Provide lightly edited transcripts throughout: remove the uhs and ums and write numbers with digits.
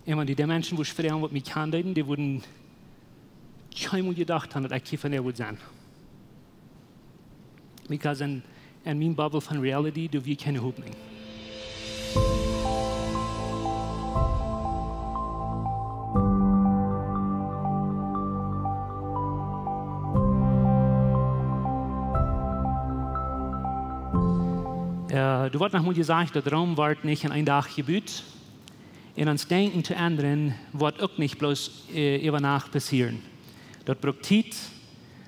Und die Menschen, die fragen, was mich kann, die würden keinmal gedacht haben, dass ich von der würde sein. Because in meinem Bubble von Reality, du wir keine Hoffnung. Du wird nochmal gesagt, der Traum wird nicht in einem Tag gebüht. In uns Denken zu ändern, wird auch nicht bloß über Nacht passieren. Das braucht Zeit,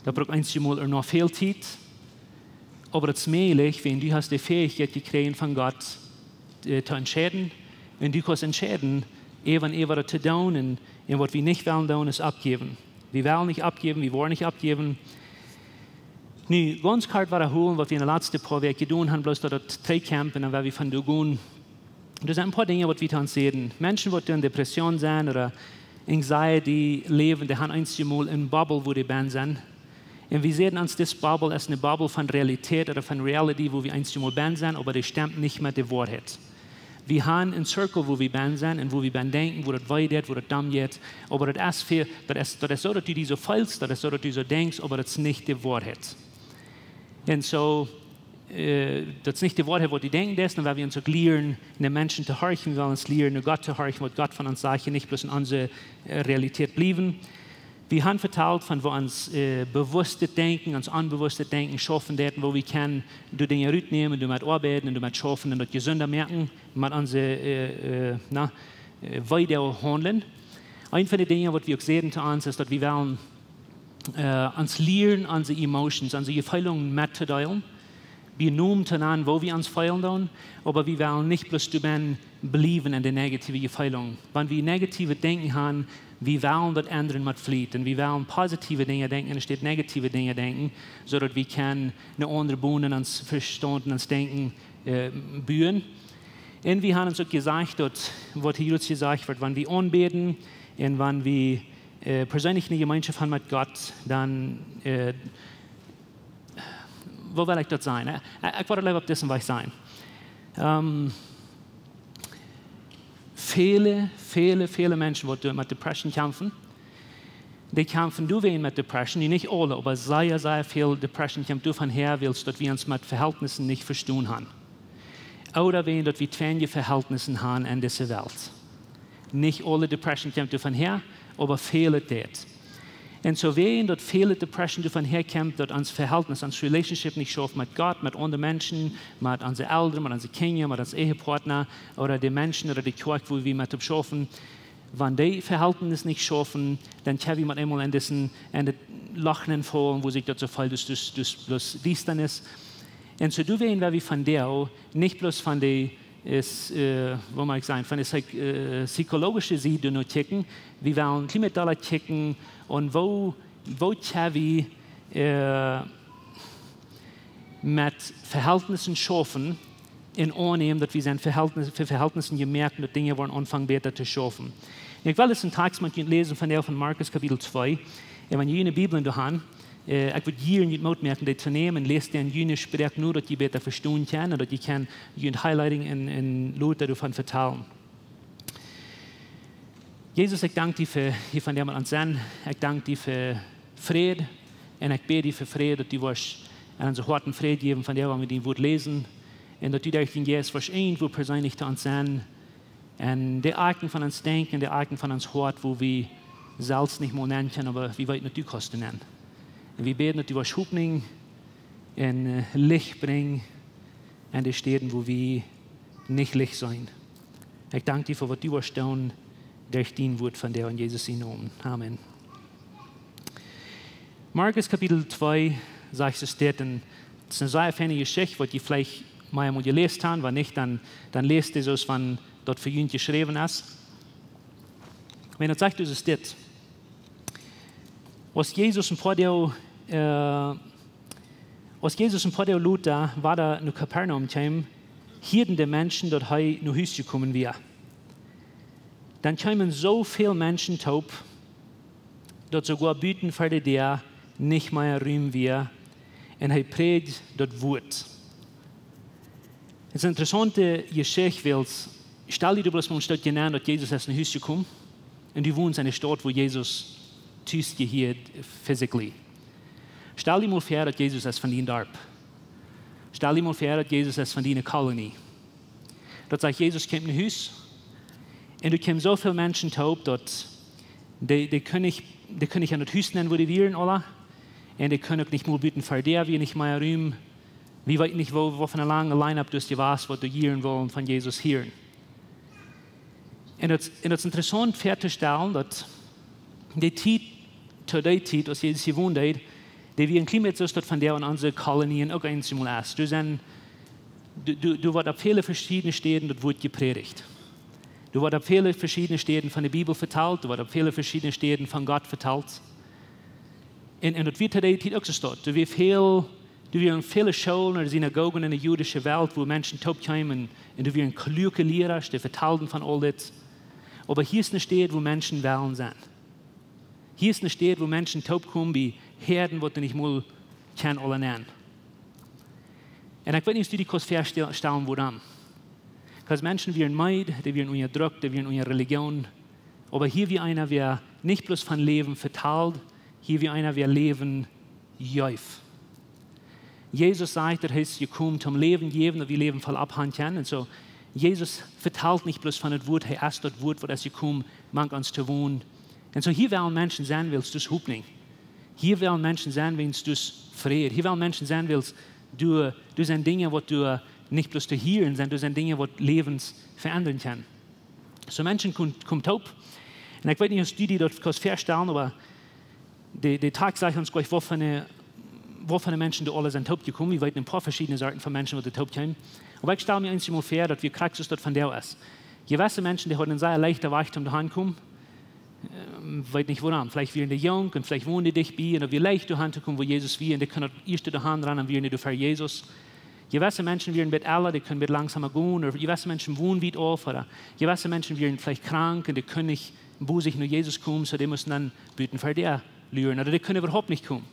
das braucht einmal noch viel Zeit. Aber es ist möglich, wenn du hast die Fähigkeit gekriegt von Gott zu entscheiden. Wenn du kannst entscheiden, eben zu tun und was wir nicht wollen tun, ist abgeben. Wir wollen nicht abgeben, wir wollen nicht abgeben. Nu, ganz kort war holen, was wir in den letzten paar Wochen getan haben, bloß dort Treikampen, und wir von da gehen. Das sind ein paar Dinge, die wir uns sehen. Menschen, die in Depression sind oder Anxiety leben, die haben einmal eine Bubble, wo die sind. Und wir sehen uns, das Bubble als eine Bubble von Realität oder von Reality, wo wir einmal sind, aber das stimmt nicht mit der Wahrheit. Wir haben einen Circle, wo wir sind und wo wir denken, wo das weitergeht, wo das dann geht. Aber das ist so, dass du so fühlst, das ist so, dass du so denkst, aber das ist nicht die Wahrheit. Und so, das ist nicht die Worte, die denken, dann werden wir uns auch lernen, den Menschen zu horchen, wir wollen uns lernen, Gott zu horchen, was Gott von uns sagt, nicht bloß in unserer Realität bleiben. Wir haben verteilt, von wo uns bewusste Denken, uns unbewusste Denken schaffen werden, wo wir können, du Dinge rausnehmen, du mit arbeiten, und du mit schaffen und das gesünder merken, mit unsere weiter handeln. Eine von den Dingen, was wir auch sehen zu uns, ist, dass wir wollen uns lernen, unsere Emotions, unsere Gefühle mitzuteilen. Wir nehmen an, wo wir uns fühlen, aber wir wollen nicht bloß bleiben in den negativen Gefühlen. Wenn wir negative Denken haben, wir wollen das ändern mit Fleet. Und wir wollen positive Dinge denken, anstatt negative Dinge denken, sodass wir eine andere Bühne uns verstehen, uns denken, bühen. Und wir haben uns auch gesagt, dass, was hier gesagt wird, wenn wir anbeten und wenn wir persönlich eine Gemeinschaft haben mit Gott, dann, wo will ich dort sein? Ich wollte lieber auf dessen Weg sein. Viele Menschen, die mit Depression kämpfen, die kämpfen du mit Depression, nicht alle, aber sehr viel Depression kämpfen du von her, willst, dass wir uns mit Verhältnissen nicht verstehen haben. Oder wenn dass wir zwei Verhältnisse haben in dieser Welt. Nicht alle Depression kämpfen du von her, aber viele dort. Und so wenn dort viele Depression davon herkommt, dort uns Verhältnis, uns Relationship nicht schafft mit Gott, mit anderen Menschen, mit unseren Eltern, mit unseren Kindern, mit unseren Ehepartner oder den Menschen oder die Kirche, wo wir mit dem schaffen. Wenn die Verhältnis nicht schaffen, dann können wir mit einmal in den Lachen fallen, wo sich dort so fällt, dass bloß dies dann ist. Und so du werden wir von der, nicht bloß von der ist, wo mag ich sagen, von der psychologischen Seite nur checken. Wir wollen Klimadollar checken und wo können wir mit Verhältnissen schaffen, in annehmen, dass wir für Verhältnissen gemerkt, dass Dinge wollen anfangen, besser zu schaffen. Ich will jetzt einen Text mal lesen von Markus Kapitel 2. Wenn ihr eine Bibel in der Hand ich würde hier nicht mitmerken, die zu nehmen, lest den jene Sprech nur, dass die besser verstehen können, oder die kann ein Highlighting in Luther davon vertellen. Jesus, ich danke dir für von dem uns an. Ich danke dir für Frieden, und ich bete dir für Frieden, dass du uns harten Frieden geben, von dem wir den Wort lesen, und dass du dich den Geist irgendwo persönlich zu uns an, und die Arten von uns denken, die Arten von uns hört, wo wir selbst nicht mehr nennen können, aber wie weit nicht du kannst nennen. Und wir beten, dass du was Hoffnung und Licht bringen an die Städten, wo wir nicht Licht sein. Ich danke dir für was du was tun, durch dein Wort von dir in Jesus Namen. Amen. Markus Kapitel 2 sagt es dort, das ist eine sehr feine Geschichte, die ihr vielleicht mal gelesen habt, wenn nicht, dann lest ihr es, was dort für ihn geschrieben ist. Wenn er sagt, es ist das. Als Jesus ein paar Luther war da in Kapernaum kam, hielten die Menschen, dass er nach Hause gekommen wäre. Dann kamen so viele Menschen taub, dass sogar Büten für die der nicht mehr rühmen wir, und er predigt das Wort. Es ist eine interessante Geschichte, weil stell dir bloß mal eine Stadt genannt, dass Jesus aus dem Haus gekommen und du wohnst in einer Stadt, wo Jesus tust hier physically. Stell dir mal vor, dass Jesus ist von deinem Dorf. Stell dir mal vor, dass Jesus ist von deiner Kolonie. Dort sagt Jesus, kommt in ein Haus und du kommen so viele Menschen taub, dass die können nicht an das Haus nennen, wo die wären, alle. Und die können auch nicht mal bieten für der, wie nicht mehr rühmen. Wie weit nicht, wo von einer langen Line-Up du weißt, was du hören wollen von Jesus hören. Und es ist interessant festzustellen, dass die Zeit, zu der Zeit, als Jesus gewohnt hat, die wir ein Klima so von der und unsere Kolonien auch einmal ist. Du wirst auf viele verschiedene Städten dort wird gepredigt. Du wirst auf viele verschiedene Städten von der Bibel verteilt, du wirst auf viele verschiedene Städten von Gott verteilt. Und das wird heute auch so. Du wirst viele Schulen oder Synagogen in der jüdischen Welt, wo Menschen taub kommen und du wirst kluge Lehrer, die verteilen von all das. Aber hier ist eine Stadt, wo Menschen wählen sind. Hier ist eine Stadt, wo Menschen taub kommen, wie Herden, die nicht mal kennen alle nennen. Und ich weiß nicht, ob du die kannst feststellen, woran. Weil Menschen werden meid, die werden unterdrückt, die werden unter Religion. Aber hier wie einer, wer nicht bloß von Leben verteilt, hier wie einer, wer Leben jäuft. Jesus sagt, er ist gekommen zum Leben geben, und wir Leben voll abhand können. Und so, Jesus verteilt nicht bloß von dem Wort, er ist das Wort, wo er gekommen mag uns zu wohnen. Und so hier wollen Menschen sein, willst du es Hoffnung. Hier wollen Menschen sein, willst du es Frieden. Hier wollen Menschen sein, willst du sind Dinge, die du nicht bloß zu hören, sondern du sind Dinge, die Lebens verändern können. So Menschen kommen taub. Und ich weiß nicht, ob du die dort feststellen, aber die Tag sagt uns gleich, wovon die Menschen die alle sind taub gekommen. Wir wissen ein paar verschiedene Sorten von Menschen, die taub kommen. Aber ich stelle mir eins mal vor, dass wir Praxis dort von der ist. Gewisse Menschen, die haben einen sehr leichten Weg zum daheim kommen, weiß nicht woran. Vielleicht wären die jung und vielleicht wohnen die dich bei und wir leicht daheim kommen, wo Jesus wir und die können erst daheim ran und wir nicht für Jesus. Gewisse Menschen werden mit älter, die können mit langsamer gehen, oder gewisse Menschen wohnen weit auf, oder gewisse Menschen werden vielleicht krank und die können nicht, wo sich nur Jesus kommen, so die müssen dann beten für der lernen, oder die können überhaupt nicht kommen.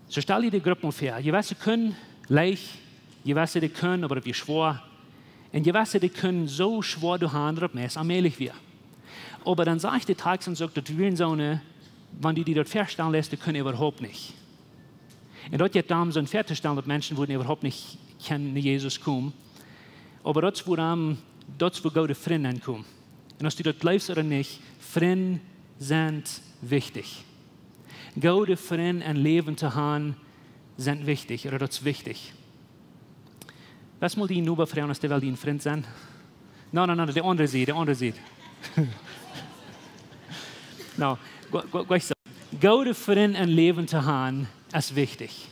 So stell dir die Gruppe mal vor. Gewisse können leicht, gewisse die können, aber wie schwer. Und gewisse die können so schwer daheim, dass es allmählich wird. Aber dann sagt der Tag und sagt, dass wir so eine, wenn die dort feststellen lässt, die können überhaupt nicht. Und dort geht dann so ein Fertigstellen, dass Menschen würden überhaupt nicht kennen, Jesus kommen. Aber dort, wo Gott Freunde ankommen. Und ob du dort bleibst oder nicht, Freunde sind wichtig. Gute Freunde und Leben zu haben, sind wichtig, oder das ist wichtig. Lass mal die Nuba fragen, dass die ein Freund sind. Nein, der andere sieht. No, gute Freunde und Leben zu haben, ist wichtig.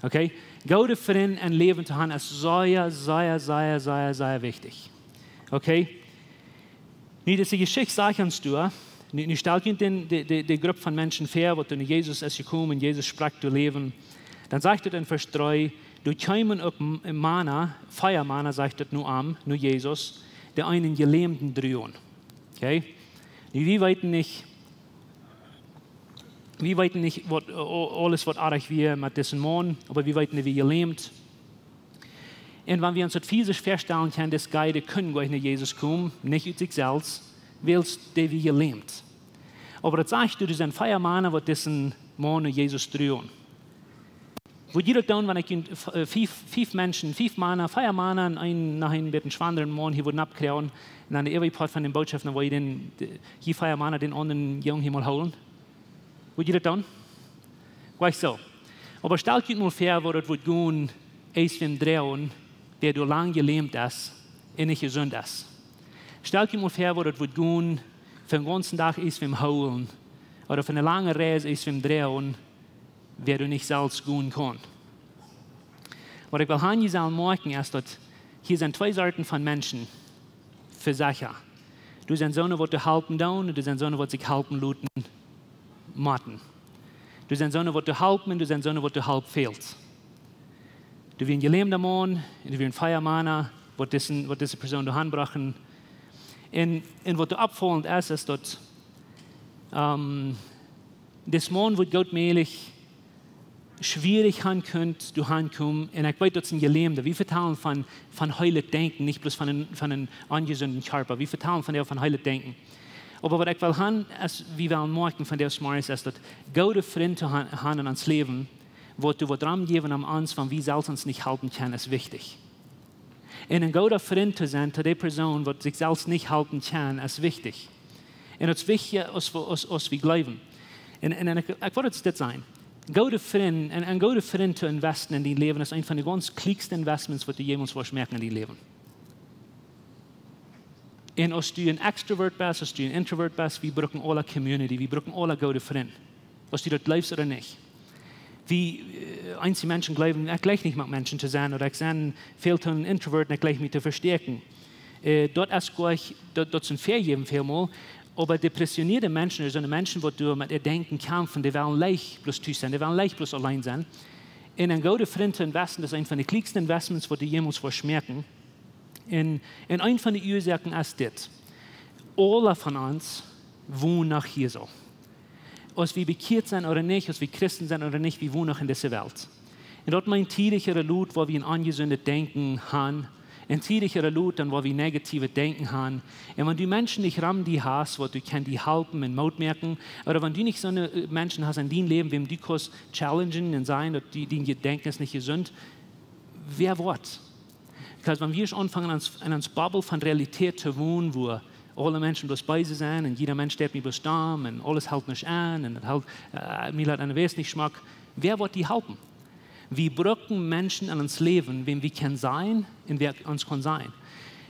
Okay? Gute Freunde und Leben zu haben, ist sehr, sehr, sehr, sehr, sehr wichtig. Okay? Nicht, dass die Geschichte sagen du, nicht stellt die Gruppe von Menschen vor, wo Jesus ist gekommen, Jesus sprach du Leben. Dann sagt er in Vers 3, du kämen auch Mana, Feiermana, sagt er nur Jesus, der einen Gelähmten drehen. Okay? Wir weiten nicht, alles, was arg wir mit diesem Mann, aber wir weiten, wie gelähmt. Und wenn wir uns das physisch feststellen können, dass Geide können gleich nach Jesus kommen, nicht aus sich selbst, willst du wie gelähmt. Aber das sagst du, das sind Feiermänner, die diesen Mann Jesus drehen. Wo jeder tun, wenn ich fünf Männer, Feiermänner, nachher mit einem schwangeren Mann hier wurden abkriegen, und an der Ewigkeit von den Botschaften, wo ich hier Feiermänner den anderen Jungen hier mal holen. Wo jeder tun? Gleich so. Aber stell dir mal vor, wo das wird gehen, eins von drehen, der du lang gelähmt ist, und nicht gesund ist. Stell dir mal vor, wo das wird gehen, für den ganzen Tag ist vom Holen, oder für eine lange Reise ist vom Drehen, wer du nicht selbst gehen kann. Was ich will hier sagen merken, ist, dass hier sind zwei Sorten von Menschen für Sachen. Du sind so, die du helfen tun, und du sind so, die sich helfen lassen, machen. Du sind so, die du helfen, und du sind so, die du helfen fehlst. Du wirst ein gelähmter Mann, du wirst ein Feiermann, was diese Person da handbrachen. Und was du abfallend ist, dass das Mann wird Gott mählich schwierig haben könnt, du hankommen, und ich weiß, das sind Gelähmte. Wir vertrauen von heilig Denken, nicht bloß von einem ungesunden Körper. Wir vertrauen von heilig Denken. Aber was ich will haben, ist, wie wir morgen von der Smarts ist, dass gute Freunde haben in uns Leben, wo du was dran geben am Anfang, wie selbst uns nicht halten kann, ist wichtig. Und ein guter Freund zu sein, zu der Person, die sich selbst nicht halten kann, ist wichtig. Und es ist wichtig, dass wir glauben. Und ich wollte das sein. Ein guter Freund zu investieren in dein Leben ist einer von den ganz kleinsten Investments, die du jemals merken in dein Leben. Und als du ein Extrovert bist, als du ein Introvert bist, wir brauchen alle Community, wir brauchen alle gute Freunde. Ob du das glaubst oder nicht. Wie einzelne Menschen glauben, ich gleich nicht mit Menschen zu sein, oder ich sehe viel zu einem Introvert und ich gleich mich zu verstärken. Dort ist gleich, dort sind Ferien vielmal, aber depressionierte Menschen, also Menschen, die du mit ihr Denken kämpfen, die werden leicht bloß tüß sein, die werden leicht bloß allein sein. In ein guter Freund zu investieren, das ist einer von den kleinsten Investments, die du jemals merken. Und eine von den Ursachen ist das. Alle von uns wohnen nach hier so. Ob wir bekehrt sind oder nicht, ob wir Christen sind oder nicht, wir wohnen noch in dieser Welt. Und dort mein tiefere Lot, wo wir ein ungesundes Denken haben, ein tiefere Lot, wo wir negative Denken haben. Und wenn du Menschen nicht ran die hast, wo du kannst die helfen und Mut merken, oder wenn du nicht so eine Menschen hast in deinem Leben, wem du kannst challengen und sein, dass die Denken ist nicht gesund, wer wird? Weil wenn wir anfangen, in uns Bubble von Realität zu wohnen, wo alle Menschen bloß bei sich sind und jeder Mensch steht mir bloß da und alles hält nicht an und mir hat einen Wesen nicht Geschmack, wer wird die helfen? Wir brauchen Menschen in uns Leben, wem wir können sein und wer uns kann sein.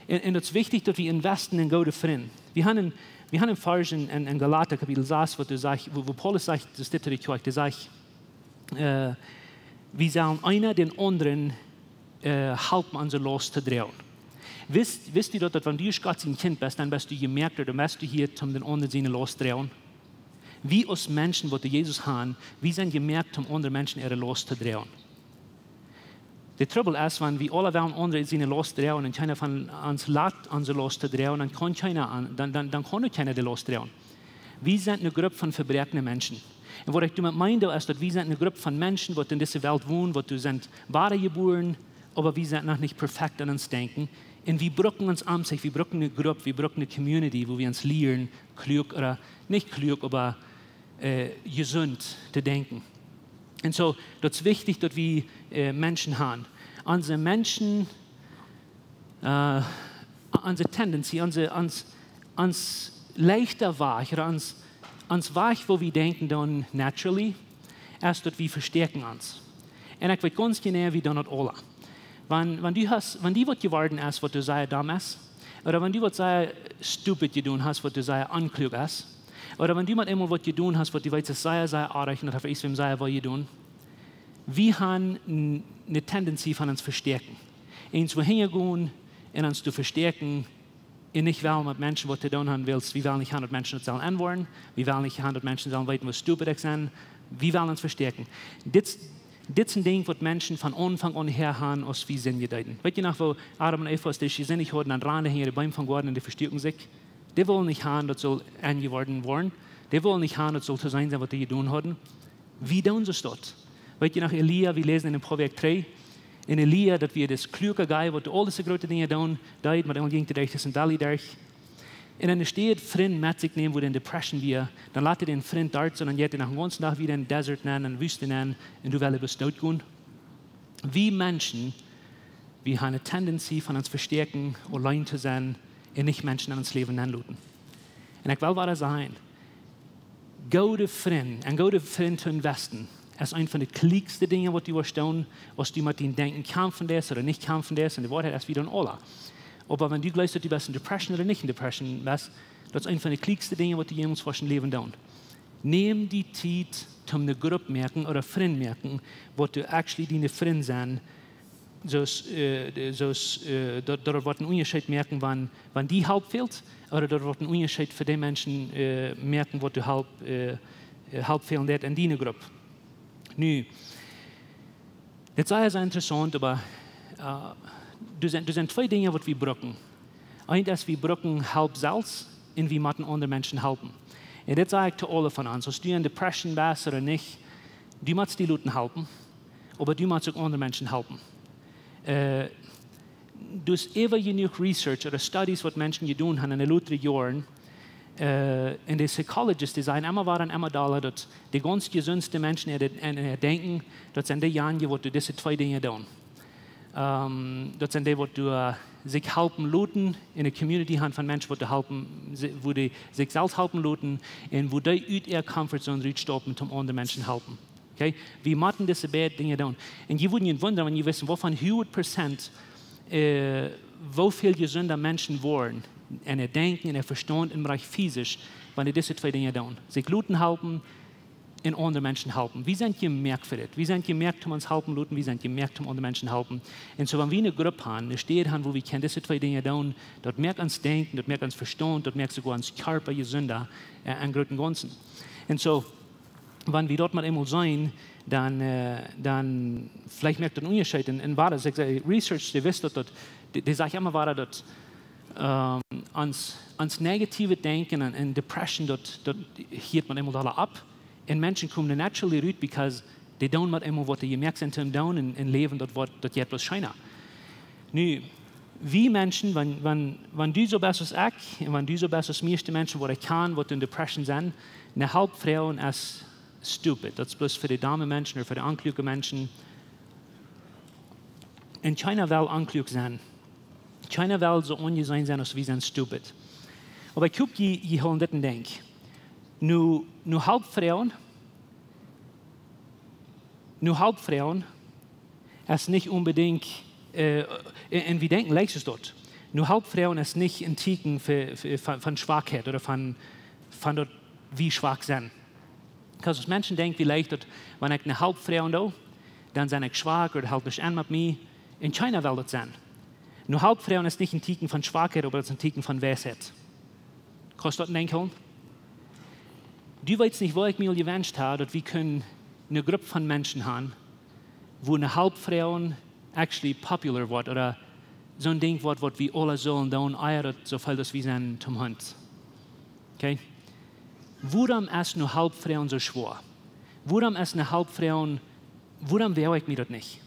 Und es ist wichtig, dass wir investieren in gute Freunde. Wir haben einen Vers in Galater Kapitel 6, wo Paulus sagt, das steht in der Kirche, der sagt, wir sollen einer den anderen helfen, unser Los zu drehen. Wisst ihr, dass wenn du Gott ein Kind bist, dann bist du gemerkt, oder bist du hier, um den anderen seine Los zu drehen? Wie als Menschen, die Jesus haben, wir sind gemerkt, um andere Menschen ihre Los zu drehen. Der Trouble ist, wenn wir alle wollen, andere seine Los zu drehen und keiner von uns lässt, unsere Los zu drehen, dann kann keiner die Los drehen. Wir sind eine Gruppe von verbrechenden Menschen. Und was ich damit meine, ist, dass wir sind eine Gruppe von Menschen, die in dieser Welt wohnen, die sind wahre geboren, aber wir sind noch nicht perfekt an uns denken. Und wir brauchen uns an sich, wir brauchen eine Gruppe, wir brauchen eine Community, wo wir uns lernen, klug oder nicht klug, aber gesund zu denken. Und so, das ist wichtig, dass wir Menschen haben. Unsere Menschen, unsere Tendenz, uns leichter Weich, oder uns Weich, wo wir denken, dann naturally, erst dass wir verstärken uns. Und ich weiß ganz genau, wie dann alle. Wenn die was geworden ist, was du sehr dumm ist, oder wenn du was sehr stupid getan hast, was du sehr unklug ist, oder wenn du mal einmal was getan hast, was du weißt, sehr, sehr arg und dafür ist, wem sehr was getan, wir haben eine Tendenz von uns verstärken. Eins wohin gehen, und uns zu verstärken, und nicht wollen mit Menschen, was du tun haben willst, wir wollen nicht mit Menschen sollen antworten, wir wollen nicht mit Menschen sollen weiten, was stupid sind, wir wollen uns verstärken. Das ist ein Ding, was Menschen von Anfang an her haben, als wir sind gedeuten. Weißt du noch, wo Adam und Eva, die sind nicht heute an Rande hier, die Bäume von Gott und die verstärken sich? Die wollen nicht haben, das soll angeworden werden. Die wollen nicht haben, das soll zu sein, was die getan haben. Wie tun sie das? Weißt du noch, Elia, wir lesen in Proverb 3, in Elia, dass wir das kluge Guy, was all diese großen Dinge tun, deed, maar dan ging er durch das Valley durch. Und dann steht Freund mit sich nehmen, wo in Depression wir, dann lässt er den Freund dort, und dann geht er nach dem ganzen Tag wieder in den Desert nennen, in die Wüste nennen, und du willst bis dort gehen. Wie Menschen, wir haben eine Tendenz von uns verstärken, allein zu sein, und nicht Menschen in uns Leben anluten. Und ich will wahr sein, gute Freund zu investen, ist eine von den kleinsten Dingen, die wir tun, was du mit ihnen denken, kämpfen das oder nicht kämpfen das, und die Wahrheit ist wieder in Allah. Aber wenn du glaubst, dass du bist in Depression oder nicht in Depression bist, das ist eine von den kleinsten Dingen, die du jemals vor deinem Leben tun. Nimm die Zeit, um eine Gruppe merken oder Freund merken, wo du actually deine Freunde sind, dort wird ein Unterschied merken, wann die Halb fehlt, oder dort wird ein Unterschied für die Menschen merken, wo du halb fehlen in deiner Gruppe. Nu, das ist sehr interessant, aber du sind zwei Dinge, die wir brauchen. Eins ist, wir brauchen halb selbst und wir müssen anderen Menschen helfen. Und das sage ich zu allen von uns. Ob du in Depression bist oder nicht, du musst die Leute helfen. aber du musst auch andere Menschen helfen. Dus immer genug Research oder Studies, was Menschen gedaan haben in den letzten Jahren, und die Psychologists, die sagen immer waren immer da, dass die ganz gesündsten Menschen denken, das sind die Jahre, wo du diese zwei Dinge tun. Das sind die, wo du sich helfen lassen, in der Community haben von Menschen, wo die sich selbst helfen lassen und wo die aus ihrer Comfortzone rausstoppen, um anderen Menschen helfen. Okay? Wir machen diese beiden Dinge tun. Und ihr würdet wundern, wenn ihr wissen, wovon 100% wo viel gesünder Menschen waren, in der Denken, in der Verstand, im Bereich physisch, wenn die diese zwei Dinge tun. Sich Leuten helfen und andere Menschen helfen. Wir sind gemerkt für das. Wir sind gemerkt, um uns helfen Leuten, wir sind gemerkt, um andere Menschen helfen. Und so, wenn wir eine Gruppe haben, eine Stadt haben, wo wir diese zwei Dinge tun, dort merkt uns Denken, dort merkt uns Verstand, dort merkt sogar uns Körper gesünder, an großen Ganzen. Und so, wenn wir dort mal einmal sein, dann vielleicht merkt ihr einen Unterschied. Und war das, ich sage, Research, die wisst, dass die sage immer, war das, ans negative Denken und Depression, dort hielt man einmal alle ab. Und Menschen kommen naturally raus, because die tun mit einmal, was die gemerkt sind, tun und leben dort, was das jetzt bloß scheint. Nu, wie Menschen, wenn du so bist als ich, und wenn du so bist als meiste Menschen, wo ich kann, was in Depression sind, eine Halbfrau ist stupid. Das ist bloß für die Dame-Menschen oder für die ankluge Menschen. In China will anklug sein. China will so ungesehen sein, als wir sind stupid. Aber ich gucke, je holen das denk. Nu Halbfrauen ist nicht unbedingt, und wir denken, leicht ist dort. Nu Halbfrauen ist nicht ein Ticken von Schwachheit oder von dort, wie schwach sind. Weil Menschen denken vielleicht, dass wenn ich eine Halbfrau da, dann bin ich schwach oder halt nicht an mit mir. In China will das sein. Nur Halbfrauen ist nicht ein Ticken von Schwachheit, aber es ist ein Ticken von Weisheit. Kannst du das denken? Du weißt nicht, wo ich mir gewünscht habe, dass wir eine Gruppe von Menschen haben, wo eine Halbfrau actually popular wird oder so ein Ding wird, was wir alle sollen tun, so viel, dass wir sind zum Hund. Okay? Warum ist eine Halbfrau so schwer? Warum ist eine Halbfrau, warum will ich mir das nicht?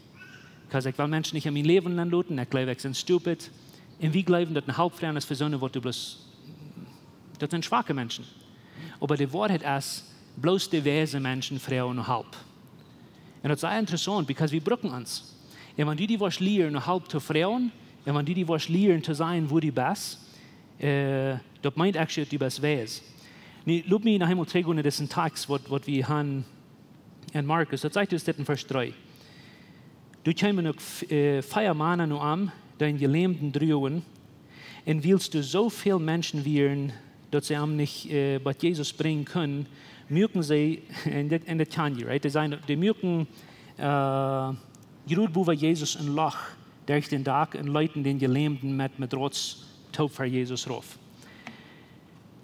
Weil ich will Menschen nicht in mein Leben lassen, ich glaube, ich bin stupid. Und wir glauben, dass eine Halbfrau ist für so eine, das sind schwache Menschen. Aber die Wahrheit ist, bloß diverse Menschen, Frau und halb. Und das ist sehr interessant, weil wir brauchen uns. Und wenn du die was lernen, eine halb zu Frauen, und wenn du die was lernen, zu sein, wo du bist, das meint actually, dass du bist weiss. Lass mich noch einmal zurück in diesen Text, was wir haben in Markus. Das sagt uns das in Vers 3. Du kämen noch 4 Männer noch an, deinen Gelähmten drüben, und willst du so viele Menschen werden, dass sie am nicht bei Jesus bringen können, mögen sie in der Tanja, right? Die mögen gerade wo Jesus ein Loch durch den Tag und Leuten den Gelähmten mit Rotz taub für Jesus rauf.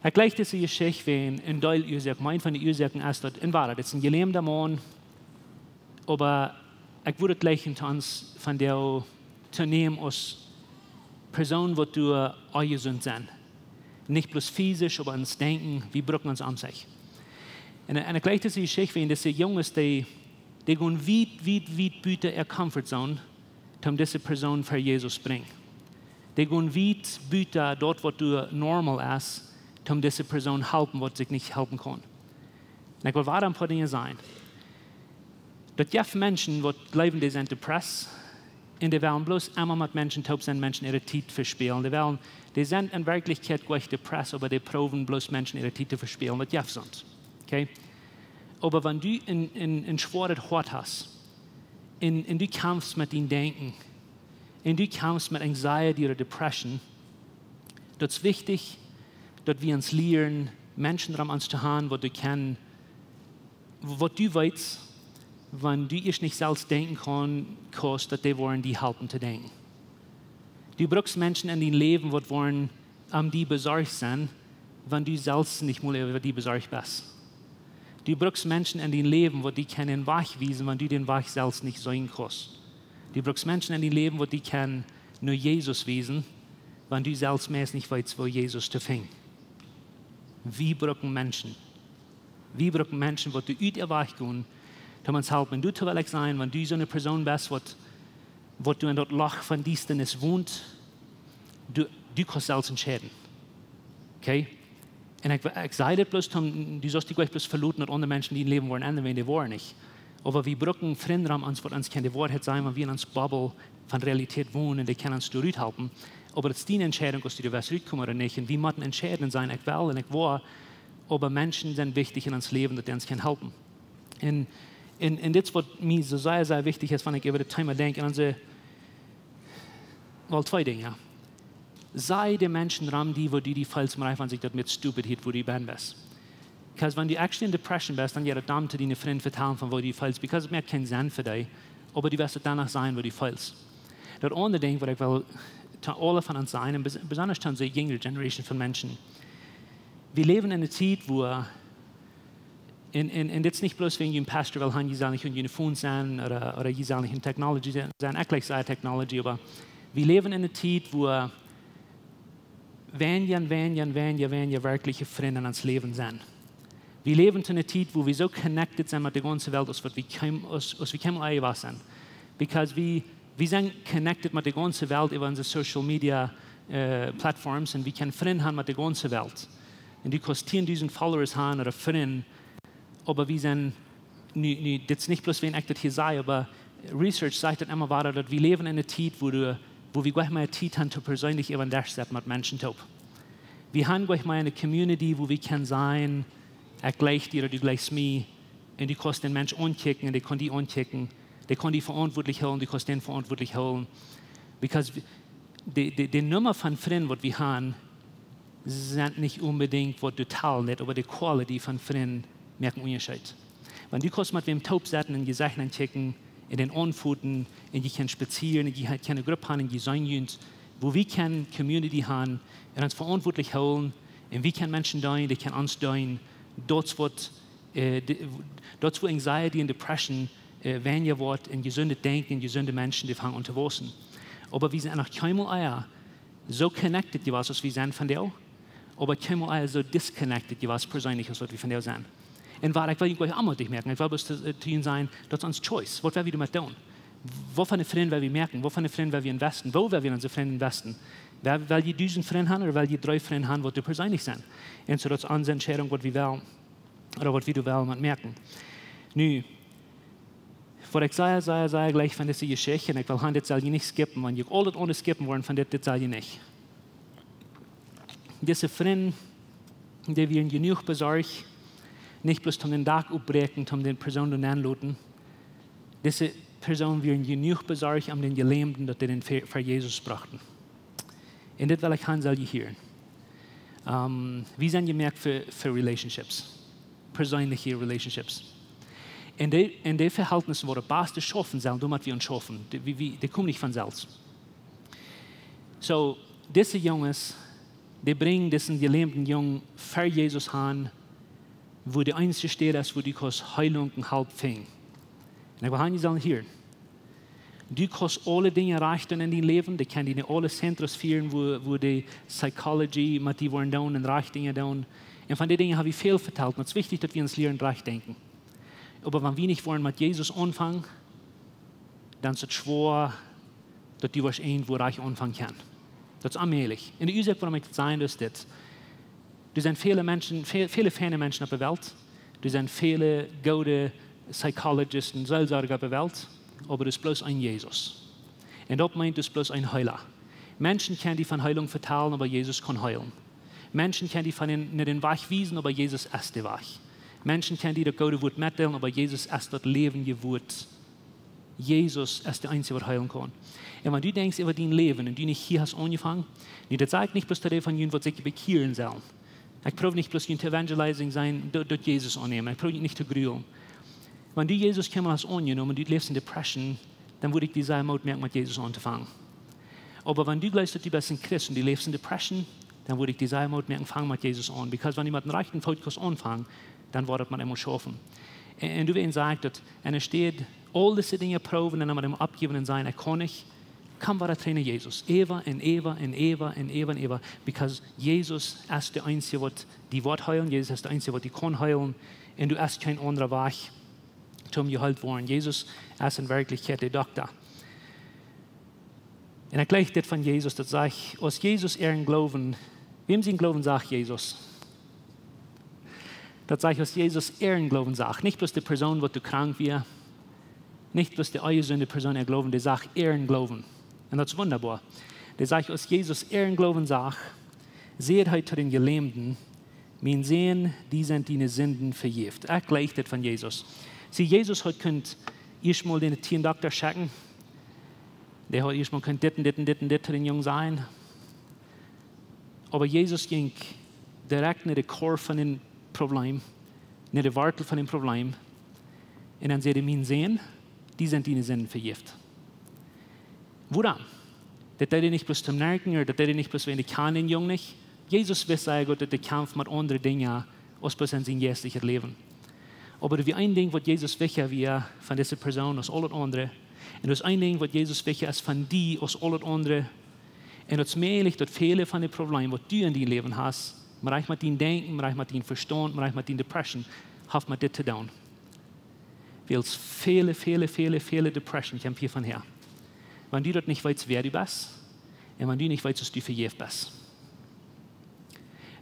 Ich gleich diese Geschichte wie in Teil Ursache. Mein von den Ursachen ist, dass in Wahrheit, das ist ein gelähmter Mann, aber ich würde gleich uns von der zu nehmen als Person, die du ungesund sind. Nicht bloß physisch, aber ans Denken, wir brauchen uns an sich. Und ich gleich diese Geschichte wie diese Jungs, die gehen weit büten ihre Comfortzone, um diese Person für Jesus zu bringen. Die gehen weit büten dort, wo du normal ist, um diese Person helfen, was sich nicht helfen kann. Und ich will weiter ein paar Dinge sein. Dass die Menschen, die glauben, die sind depressiv, und die wollen bloß einmal mit Menschen taub sind, Menschen ihre Zeit verspielen. Die sind in Wirklichkeit gleich depressiv, aber die proben bloß Menschen ihre Zeit zu verspielen, was die sind. Okay? Aber wenn du ein schweres Hort hast, und du kämpfst mit deinem Denken, und du kämpfst mit Anxiety oder Depression, das ist wichtig, dass wir uns lernen, Menschen daran zu haben, wo du kannst, was du weißt, wenn du nicht selbst denken kannst, dass die wollen, die helfen zu denken. Du brauchst Menschen in deinem Leben, die wollen, die besorgt sind, wenn du selbst nicht mal über die besorgt bist. Du brauchst Menschen in deinem Leben, die können Weg wiesen, wenn du den Weg selbst nicht sein kannst. Du brauchst Menschen in deinem Leben, die können nur Jesus wiesen, wenn du selbst meist nicht weißt, wo Jesus zu finden. Wir brauchen Menschen. Wir brauchen Menschen, die du aus der Weg gehen, Da man halt, wenn du zufällig sein, wenn du so eine Person bist, wo du in dort Loch von Dienstnis wohnt, du kannst selbst entscheiden. Okay? Und ich sage das bloß, du sollst dich gleich bloß verluten und andere Menschen, die in Leben wollen, ändern, wenn die wollen nicht. Aber wir brauchen Freunde an uns, was uns keine Wahrheit sein, wenn wir in uns Bubble von Realität wohnen, die können uns zurückhalten. Aber das ist die Entscheidung, ob du wirst zurückkommen oder nicht. Und wir müssen entscheiden sein, ich will und ich will. Aber Menschen sind wichtig in uns Leben, dass die uns helfen können. Und das, was mir so sehr, sehr wichtig ist, wenn ich über das Thema denke, zwei Dinge. Sei die Menschen ran, wo die falsch machen, wenn sich das mit Stupidität, wo die bist. Weil wenn du actually in Depression bist, dann jeder dann zu deinen Freunden vertellen, von wo die falsch, weil es mehr keinen Sinn für dich, aber du wirst danach sein, wo die falsch. Das andere Ding, was ich will, alle von uns sein, und besonders dann die jüngere Generation von Menschen. Wir leben in einer Zeit, wo, und jetzt nicht bloß wegen dem Pastor, weil han, die sollen nicht in Uniform sein, oder die sollen nicht in Technology sein, auch gleich sei Technology, aber wir leben in einer Zeit, wo wenn ja wirkliche Freunde ans Leben sind. Wir leben in einer Zeit, wo wir so connected sind mit der ganzen Welt, als wir kein was sind. Because wir sind connected mit der ganzen Welt über unsere Social Media Plattforms und wir können Freunde haben mit der ganzen Welt. Und die kosten 10.000 Followers haben oder Freunde, aber wir sind, das nicht bloß, wenn ich das hier sage, aber Research sagt das immer weiter, dass wir leben in einer Zeit, wo wir gleich mal Zeit haben, persönlich über den mit Menschen zu. Wir haben gleich mal eine Community, wo wir können sein, ich gleich dir oder du gleichst mir, und du kannst den Menschen ankicken, und die kann die ankicken, die kann die verantwortlich holen, du kannst den verantwortlich holen. Because die Nummer von Freunden, die wir haben, sind nicht unbedingt, was du teilst, aber die Qualität von Freunden merken Unterschied. Wenn du kannst mit dem Taub setzen und die Sachen ankicken, in den Anfuten, und die können spazieren, und die können eine Gruppe haben, und die sein wo wir können Community haben, und uns verantwortlich holen, und wir können Menschen dienen, die können uns dienen, dort wo Anxiety und Depression weniger wird, in gesunde Denken, in gesunde Menschen, die fangen unterwegs. Aber wir sind noch keinmal so connected, was wir sind von dir, aber keinmal so disconnected, was persönlich ist, was wir von dir sind. Und ich will gleich einmal dich merken, ich will bloß zu ihnen sein, das ist uns Choice. Was werden wir damit tun? Wo von den Freunden werden wir merken? Wo von den Freunden werden wir investen? Wo werden wir unsere Freunden investen? Weil ihr 1000 Freunde haben oder weil ihr 3 Freunde haben, die persönlich sind? Und so das ist unsere Entscheidung, was wir wollen oder was wir wollen merken. Nun, was ich sage gleich von dieser Geschichte, und ich will das soll ich nicht skippen, wenn ich alles ohne skippen wollen, von das soll ich nicht. Diese Freunde, die wir genug besorgen, nicht bloß um den Tag aufbrechen, um den Personen anluten. Diese Personen werden genug besorgt, um den Gelähmten, dass die den für Jesus brachten. Und das will ich soll ich hören. Wir sind gemerkt für Relationships, persönliche Relationships. Und die Verhältnisse, wo die Basis schaffen sollen, damit wir uns schaffen, die kommen nicht von selbst. So, diese Jungs, die bringen diesen gelähmten Jungen für Jesus an, wo die einzige Stelle ist, wo die Heilung und Halt fing. Und ich will sagen hier, du kannst alle Dinge erreichen in deinem Leben, die können in alle Zentren führen, wo die Psychology mit die wollen tun und reich Dinge tun. Und von den Dingen habe ich viel vertellt. Und es ist wichtig, dass wir uns lernen, reich denken. Aber wenn wir nicht wollen mit Jesus anfangen, dann ist es schwer, dass du irgendwo reich anfangen kannst. Das ist allmählich. In der Ursache, warum ich das sagen, ist das. Du sind viele Menschen, viele feine Menschen auf der Welt. Du sind viele gute Psychologisten, Seelsorger auf der Welt. Aber es ist bloß ein Jesus. Und das meint, es ist bloß ein Heiler. Menschen können die von Heilung vertellen, aber Jesus kann heilen. Menschen können die von den Weg wiesen, aber Jesus ist der Weg. Menschen können die das gute Wort mitteilen, aber Jesus ist das Leben Wort. Jesus ist der Einzige, der heilen kann. Und wenn du denkst über dein Leben und du nicht hier hast angefangen, das sagt nicht bloß der von ihnen, was sich bekehren sollen. Ich probiere nicht bloß zu evangelizing sein, dort Jesus annehmen. Ich probiere nicht zu grüßen. Wenn du Jesus kennst als angenommen und du lebst in Depression, dann würde ich dir sagen, merken, mit Jesus anzufangen. Aber wenn du glaubst, du bist ein Christ und du lebst in Depression, dann würde ich dir sagen, merken, fang mit Jesus an. Weil wenn jemand einen rechten Fokus anfängt, dann wird man immer schaffen. Und du wirst sagen, dass er steht, all diese Dinge proben und dann mit ihm abgeben und sagen, kann ich, kann wir trainen Jesus. Eva und Eva und Eva und Eva und Eva. Because Jesus ist der Einzige, der die Wort heilen, Jesus ist der Einzige, der die kann heilen. Und du hast kein anderer Weg Tom geheilt worden. Jesus ist in Wirklichkeit der Doktor. Und er gleicht das von Jesus, das sagt, aus Jesus ihren Glauben, wem sie glauben, sagt Jesus. Das sagt, aus Jesus ihren Glauben sagt. Nicht bloß die Person, wo du krank wirst, nicht bloß die einsündige Person, der Glauben, der sagt ihren Glauben. Und das ist wunderbar. Der sagt, aus Jesus ihren Glauben sagt, seht heute zu den Gelähmten, mein Sehen, die sind deine Sünden vergift. Er gleicht das von Jesus. Sie, Jesus hat könnt erstmal den Tierdoktor schicken. Der hat erstmal könnt dit zu den Jungen sein. Aber Jesus ging direkt in den Core von dem Problem, in den Wortel von dem Problem. Und dann sagt er, mein Sehen, die sind deine Sünden vergift. Woran? Das er nicht bloß zum Merken, oder das er nicht bloß, wenn die kann den Jungen nicht. Jesus weiß sehr gut, dass der Kampf mit anderen Dingen als bloß in sein geistliches Leben. Aber wie ein Ding, was Jesus wichtiger wäre von dieser Person als alles andere. Und das ein Ding, was Jesus wichtiger ist von dir als alles andere. Und das möglich, dass viele von den Problemen, die du in deinem Leben hast, man mit deinem Denken, man mit deinem Verstand, man mit deiner Depression, hat man das zu tun. Weil es viele Depression kommt hier von her. Wenn du dort nicht weißt, wer du bist, und wenn du nicht weißt, dass du vergeben bist.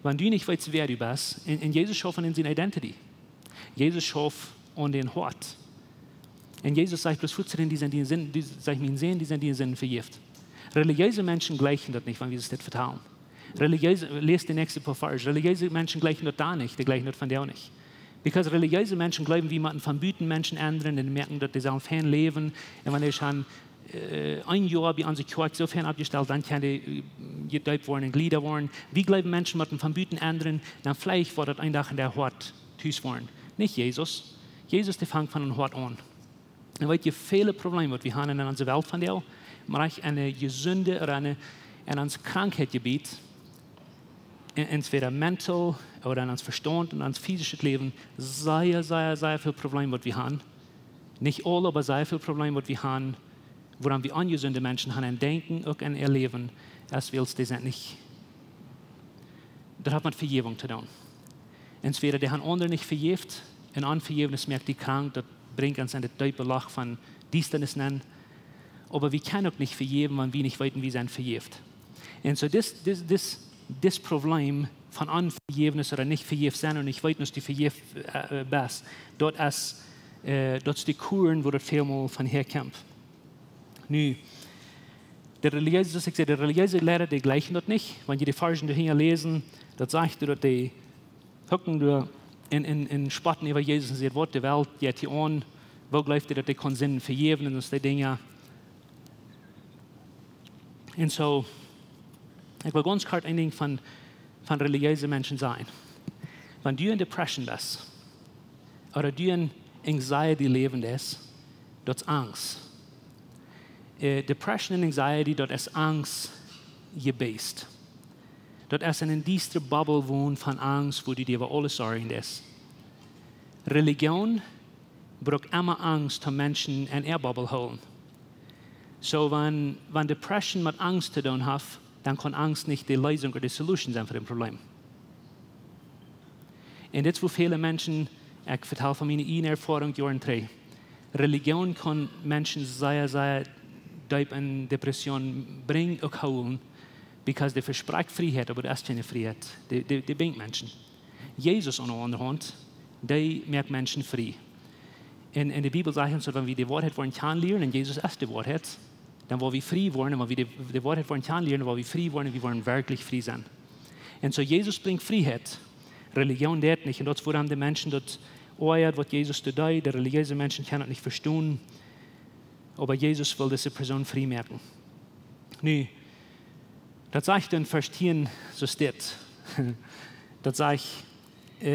Wenn du nicht weißt, wer du bist, und Jesus schafft in seine Identity. Jesus schafft an den Hort. Und Jesus sagt, bloß Fußzellen, die sind die Sinn, die sehen, die sind die Sinn vergift. Religiöse Menschen gleichen das nicht, wenn wir es nicht vertrauen. Lest die nächste paar Verse. Religiöse Menschen gleichen das da nicht, die gleichen das von der auch nicht. Because religiöse Menschen glauben, wie man von Büten Menschen ändern, und merken, dass die sollen fern leben, und wenn die schon ein Jahr bei unserer Kirche so fern abgestellt, dann kann die gedeutet worden und Glieder worden. Wie glauben Menschen, die von Büten ändern, dann vielleicht wird das ein Tag in der Hort tüß worden. Nicht Jesus. Jesus, der fängt von einem Hort an. Und weil ihr viele Probleme, die wir haben in unserer Welt von der, man eine gesunde oder eine Krankheitsgebiet, entweder mental oder in uns Verstand und in uns physisches Leben, sehr viele Probleme, die wir haben. Nicht alle, aber sehr viele Probleme, die wir haben, woran wir ungesunde Menschen haben, ein Denken und ein Erleben, als wir die sind nicht. Das hat mit Vergebung zu tun. Entweder die haben andere nicht vergibt, und Unvergebnis merkt die krank, das bringt uns in den tiefen Loch von Düsternis nennen. Aber wir können auch nicht vergeben, wenn wir nicht wissen, wie sie vergibt. Und so das Problem von Unvergebnis oder nicht vergeben sein und nicht wissen, dass du vergeben bist, dort ist die Kuren, wo das vielmal von herkommt. Nu, der religiöse Lehrer, die gleichen das nicht. Wenn ihr die Versen dahinter lesen, das sagt, dass die gucken in Spotten über Jesus und sagen, was die Welt geht hier an, wo glaubt ihr, dass die können Sinn vergeben und die Dinge. Und so, ich will ganz kurz ein Ding von religiösen Menschen sein. Wenn du in Depression bist, oder du in Anxiety leben bist, das ist Angst. Depression und Anxiety, dort ist Angst gebased. Dort ist eine düstere Bubble wohnt von Angst, wo du dir über alles sorgen ist. Religion braucht immer Angst, um Menschen in ihre Bubble holen. So, wenn Depression mit Angst zu tun hat, dann kann Angst nicht die Lösung oder die Solution sein für das Problem. Und jetzt, wo viele Menschen, ich verteile von meiner eigenen Erfahrung, Jahren 3, Religion kann Menschen sehr deep in Depression bringen und holen, weil die verspricht Freiheit, aber das ist keine Freiheit. Die bringt Menschen. Jesus, an der anderen Hand, der macht Menschen frei. In der Bibel sagt uns, wenn wir die Wahrheit wollen kennenlernen, und Jesus ist die Wahrheit, dann wollen wir frei werden, wenn wir die Wahrheit wollen kennenlernen, wollen wir frei werden, wir wollen wirklich frei sein. Und so Jesus bringt Freiheit. Religion das nicht. Und dort wurden die Menschen dort ohren, was Jesus tut. Die religiösen Menschen können das nicht verstehen. Aber Jesus will diese Person frei merken. Nu, das sage ich in Vers 10, so steht. Das sage ich,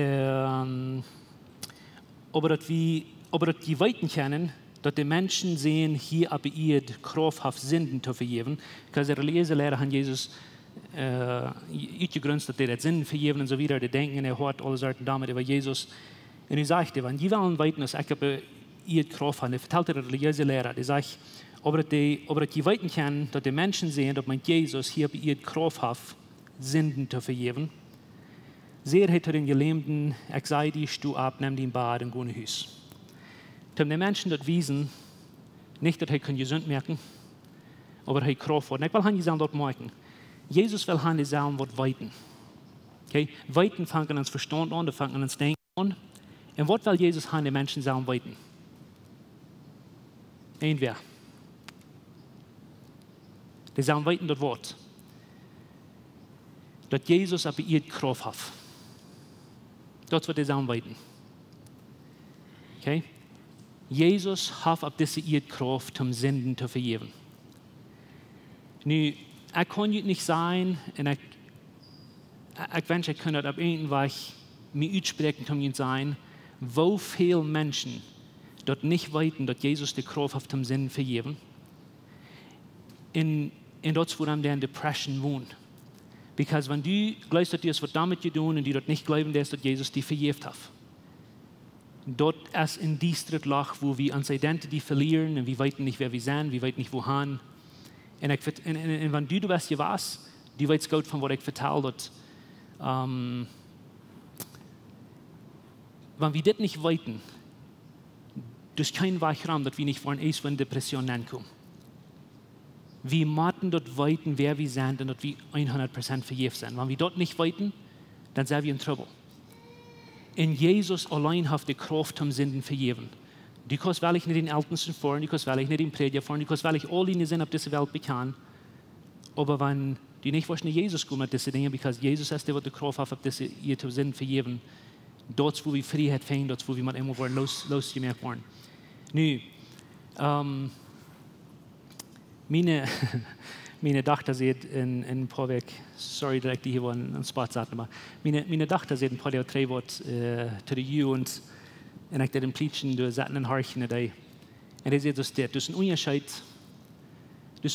aber dass die Weiten kennen, dass die Menschen sehen, hier aber ihr krafthaft Sünden zu vergeben. Weil die religiöse Lehrer haben Jesus uitgegründet, dass die das Sünden vergeben und so weiter. Die denken, hört alle Sorten damit über Jesus. Und ich sage dir, wenn die wollen weiten, dass ich aber ihr Kraft haben, vertellt der religiöse Lehrer, die sagt, aber die weiten kennen, dass die Menschen sehen, dass man Jesus hier bei ihr Kraft hat, Sünden zu vergeben. Sehr hat den Gelähmten, ich sei die Stuhl ab, nimm den Bad und geh in Haus. um den Menschen dort wiesen, nicht, dass er gesund merken, aber er Kraft worden. Ich will han sagen dort merken. Jesus will han die sagen, was weiten. Okay? Weiten fangen ans Verstand an, da fangen ans Denken an. Und was will Jesus han den Menschen sagen, weiten? Entweder. Die sagen weiten das Wort. Dass Jesus aber ihr Kraft hat. Das wird die sagen weiten. Okay? Jesus hat ab diese ihr Kraft, um Sünden zu vergeben. Nu, ich kann nicht sein, und ich wünsche, ich könnte ab irgendwann mir aussprechen, um zu sein, wo viele Menschen dort nicht weiten, dass Jesus die Kraft hat, um Sünden vergeben. In dort, wo dann der in Depression wohnt. Because wenn du glaubst, dass das was damit zu tun und die dort nicht glauben, dass Jesus die vergeben hat. Dort ist in diesem Loch, wo wir unsere Identität verlieren und wir wissen nicht, wer wir sind, wir wissen nicht, wohin. Und wenn du weißt, ja was, du weißt gut, von was ich vertelle, dass, wenn wir das nicht wissen, durch keinen Weg raum, dass wir nicht von einer Depression ankommen. Wir müssen dort wissen, wer wir sind und dass wir 100% vergeben sind. Wenn wir dort nicht wissen, dann sind wir in Trouble. In Jesus allein hat die Kraft, um Sünden vergeben. Du kannst weil ich nicht den Ältesten fahren, du kannst weil ich nicht den Prediger fahren, du kannst weil ich alle sind auf dieser Welt bekannt. Aber wenn du nicht weißt, Jesus kommt mit diesen Dingen, weil Jesus ist der, der die Kraft hat, auf diese ihr zu Sünden vergeben, dort, wo wir Freiheit finden, dort, wo wir mal immer losgemerkt werden. Nu, meine Tochter sieht in ein paar Wochen, sorry, dass ich die hier war einen Spot sagte, aber meine Tochter sieht ein paar Jahre drei Wort zu der Jü und ich den Plitschen, du satt in Harchen da. Und er sieht das, das ist ein Unterschied, wenn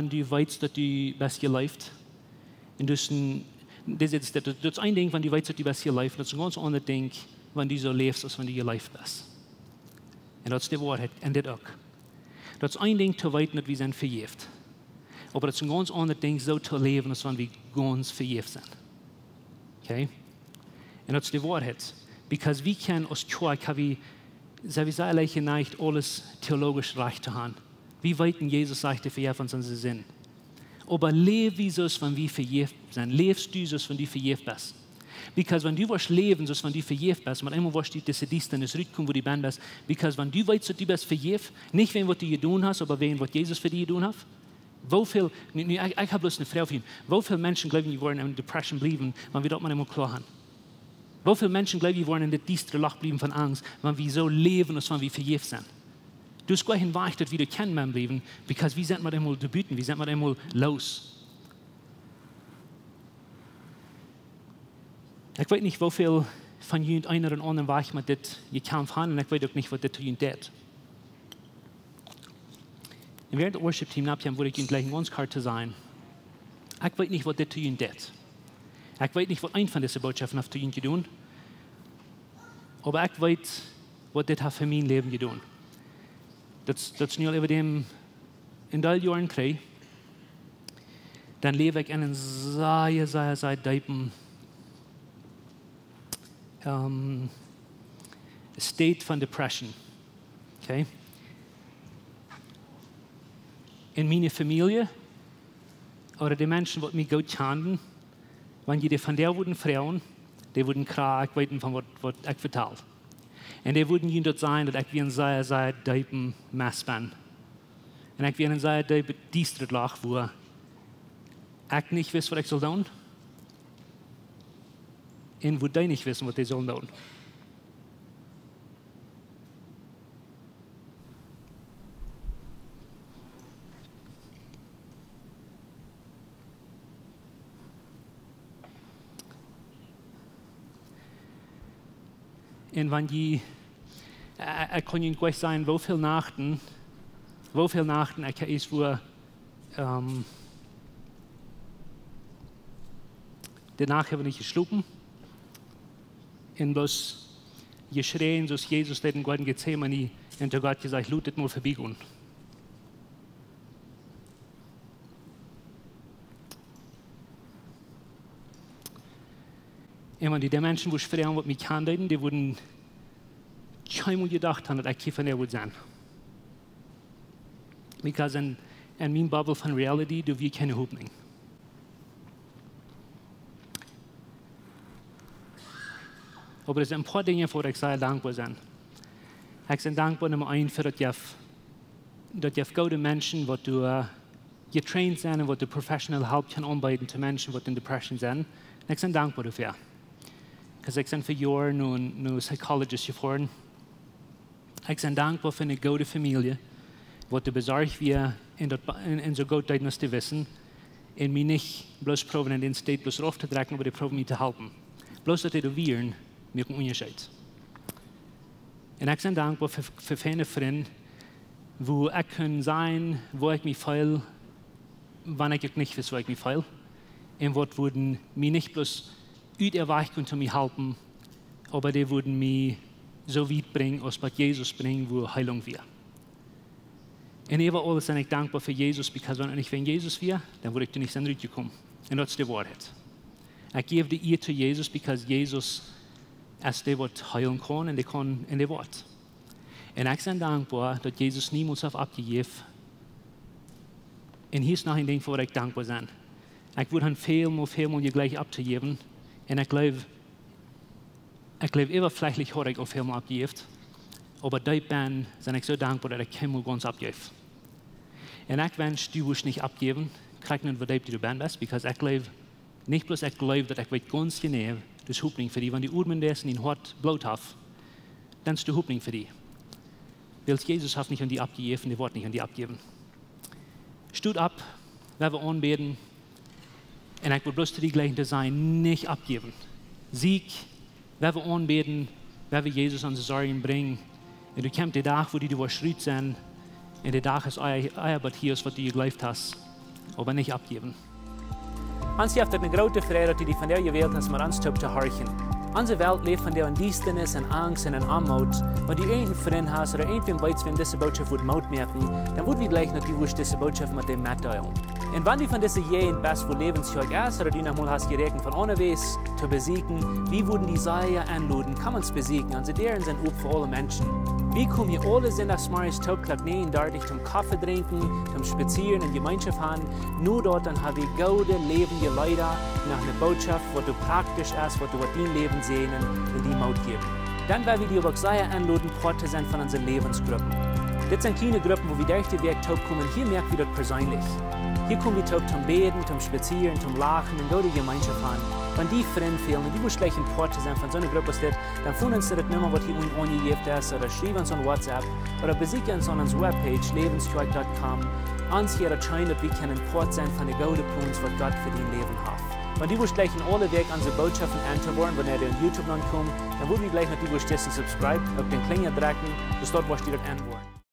du weißt, dass du was hier läuft. Und das ist ein Ding, wenn du weißt, dass du was hier läuft, das ist ein ganz anderes Ding, wenn du so lebst, als wenn du hier läuft bist. Und das ist die Wahrheit, und das auch. Das ist ein Ding zu weiten, dass wir sind vergeben. Aber das ist ein ganz anderes Ding, so zu leben, als wenn wir ganz vergeben sind. Okay? Und das ist die Wahrheit. Because wir können als Kirche, wir sagen nicht alles theologisch recht zu haben. Wir weiten, Jesus sagte, vergeben uns unsere Sinn. Aber lebe wie so, wenn wir vergeben sind. Lebst du so, wenn du vergeben bist. Because wenn du was leben, so wenn du vergeben bist, man immer was steht, dass du dies dann ist rückkommen, wo du bist. Because wenn du weißt, dass du bist vergeben, nicht wegen was du getan hast, aber wegen was Jesus für dich getan hat. Ich habe bloß eine Frau für ihn. Wie viele Menschen glauben, die wollen in Depression bleiben, wenn wir dort mal immer klar haben? Wie viele Menschen glauben, die wollen in der düsteren Loch bleiben von Angst, wenn wir so leben, als wenn wir vergeben sind? Du hast gleich Weg, dass wir kennen mein Leben, because wir sind mal einmal debüten, wir sind mal einmal los. Ich weiß nicht, wie viel von jemand einer und anderen Weg mit das gekämpft haben, und ich weiß auch nicht, was das zu jemand tut. Und während der Worship-Team abhängt, wurde ich ihnen gleich ganz klar zu sein. Ich weiß nicht, was das zu jemand tut. Ich weiß nicht, was ein von diesen Botschaften hat zu jemand getan. Aber ich weiß, was das hat für mein Leben getan. Das ist nur über dem in all Jahren kriege. Dann lebe ich in einem sehr tiefen State von Depression. Okay? In meiner Familie oder die Menschen, die mich gut kennen, wenn die von der wurden Frauen, die wurden krank, weiten von was ich vertelle. Und die würden ihnen dort sein, dass ich wie ein sehr tiefen Mess bin. Und ich wie ein sehr tiefen Distrikt, wo ich nicht weiß, was ich soll tun. Und wo die nicht wissen, was die sollen tun. Und wenn die, ich kann Ihnen gleich sagen, wie viele Nachten ich ist, wo danach habe ich geschlafen und bloß geschrien, dass Jesus den Gott Gethsemane und der Gott gesagt, lutet mal vorbeigehen. Und die Menschen, die fragen, was mich kannten, die wurden keinmal gedacht haben, dass ich von der sein. Because in meinem Bubble von Reality, da wir keine Hoffnung. Aber es sind ein paar Dinge, für die ich sehr dankbar bin. Ich bin dankbar Nummer eins, für dass ich gute Menschen, die getraint sind und die professional help können anbieten zu Menschen, die in Depression sind. Und ich bin dankbar dafür. Weil ich bin für Jahre nun Psychologist geworden. Ich bin dankbar für eine gute Familie, die besorgt wir in so gut Zeit zu wissen, und mich nicht bloß proben, in den State bloß aufzudrücken, aber die proben mich zu helfen. Bloß dass die Viren mir einen Unterschied. Und ich bin dankbar für viele Freunde, wo ich kann sein, wo ich mich fühle, wann ich nicht weiß, wo ich mich fühle. Und was würden mich nicht bloß uterweichen und mich helfen, aber die würden mich so weit bringen, als bei Jesus bringen, wo Heilung wäre. Und über alles bin ich dankbar für Jesus, weil wenn ich wegen Jesus wäre, dann würde ich da nicht sein gekommen. Und das ist die Wahrheit. Ich gebe die Ehe zu Jesus, weil Jesus ist der, der heilen kann, und der kann in der Wort. Und ich bin dankbar, dass Jesus niemals auf abgegeben hat. Und hier ist noch ein Ding, für das ich dankbar bin. Ich würde viel mehr gleich abzugeben. Und ich glaube, überflächlich habe ich auch viel mehr abgegeben. Aber dort bin ich so dankbar, dass ich kein ganz abgebe. Und ich wünsche, du wirst nicht abgeben, krieg nicht, wo du bist, weil ich glaube, nicht bloß ich glaube, dass ich ganz genau das Hoffnung für dich. Wenn die Urmen das in den Hort blut haben, dann ist die Hoffnung für dich. Weil Jesus hat nicht an die abgegeben, die Wort nicht an die abgeben. Stut ab, wenn wir anbeten, und ich will bloß zu die gleichen sein, nicht abgeben. Sieg, wenn wir anbeten, wenn wir Jesus an die Sorgen bringen, und du kommst den Tag, wo die überschritten sind, und der Tag ist euer Matthias, was du geglaubt hast, aber nicht abgeben. Uns hat eine große Freude, dass du von der gewählt hast, mit uns zu horchen. Unsere Welt lebt von der Düsternis und Angst und Armut. Wenn du einen Freund hast oder irgendwen weißt, wenn diese Botschaft Mut merken, dann wird wir gleich natürlich diese Botschaft mit dem mitteilen. Und wenn du von diesen Jähen bist, wo Lebenszeug ist, oder du nochmal hast gerechnet von unterwegs zu besiegen, wie würden die Seier anluden, kann man es besiegen, und deren sind auch für alle Menschen. Wie kommen wir alle sind das Marius Taubklapp nähen, dort zum Kaffee trinken, zum Spazieren in Gemeinschaft haben, nur dort dann haben wir gute, lebende Leute nach einer Botschaft, was du praktisch ist, was du mit dein Leben sehen und die Mut geben. Dann werden wir die aber Seier anluden, Porte sind von unseren Lebensgruppen. Das sind kleine Gruppen, wo wir durch den Weg taub kommen, hier merken wir das persönlich. Hier kommen wir taub zum Beten, zum Spazieren, zum Lachen und gute Gemeinschaft haben. Wenn die Freunde fehlen und die wo schlecht Porte sind von so einer Gruppe, dann finden uns das Nummer, was hier unten angegeben ist, oder schreiben uns an WhatsApp, oder besuchen uns an unserer Webpage, lebenstrike.com. Uns hier erscheint, dass wir können Port sein von den guten Punkten, was Gott für dein Leben hat. Wenn die gleich in alle Weg unsere Botschaften anzuhören, wenn in YouTube ankommt, dann würden wir gleich noch die subscribe, auf den Klingel drücken, bis dort, was die dort antworten.